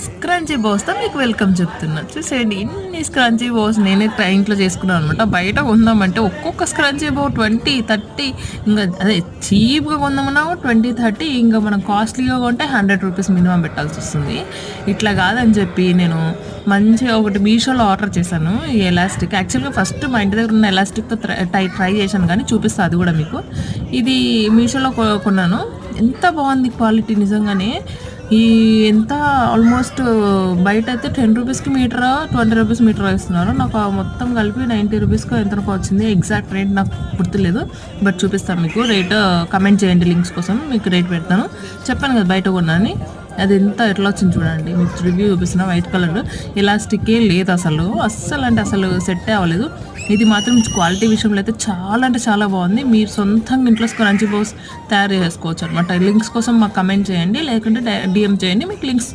Scrunchie బాస్తో మీకు welcome చెప్తున్నా. చూసేయండి ఇన్ని స్క్రంచీ బాస్ నేనే ఇంట్లో చేసుకున్నాను అనమాట. బయట కొందామంటే ఒక్కొక్క స్క్రంచీ బో 20-30, ఇంకా అదే చీప్గా కొందామన్నా 20-30, ఇంకా మనం కాస్ట్లీగా కొంటే 100 రూపీస్ మినిమం పెట్టాల్సి వస్తుంది. ఇట్లా కాదని చెప్పి నేను మంచిగా ఒకటి మీషోలో ఆర్డర్ చేశాను. ఈ ఎలాస్టిక్ యాక్చువల్గా ఫస్ట్ మా ఇంటి దగ్గర ఉన్న ఎలాస్టిక్తో ట్రై చేశాను, కానీ చూపిస్తాను అది కూడా మీకు. ఇది మీషోలో కొన్నాను. ఎంత బాగుంది క్వాలిటీ నిజంగానే. ఈ ఎంత ఆల్మోస్ట్ బయట అయితే 10 రూపీస్కి మీటరా 20 రూపీస్ మీటర్ ఇస్తున్నారు. నాకు మొత్తం కలిపి 90 రూపీస్కి ఎంతకు వచ్చింది. ఎగ్జాక్ట్ రేట్ నాకు గుర్తులేదు, బట్ చూపిస్తాను మీకు. రేట్ కమెంట్ చేయండి, లింక్స్ కోసం మీకు రేట్ పెడతాను. చెప్పాను కదా బయట కొన్నాను. అది ఎంత ఎట్లా వచ్చింది చూడండి, మీకు రివ్యూ చూపిస్తున్నా. వైట్ కలర్ ఎలాస్టికే లేదు అసలు అంటే అసలు సెట్ అవ్వలేదు. ఇది మాత్రం క్వాలిటీ విషయంలో అయితే చాలా అంటే చాలా బాగుంది. మీరు సొంతంగా ఇంట్లో స్క్రంచీ బాస్ తయారు చేసుకోవచ్చు అనమాట. లింక్స్ కోసం మాకు కమెంట్ చేయండి, లేకుంటే డిఎం చేయండి, మీకు లింక్స్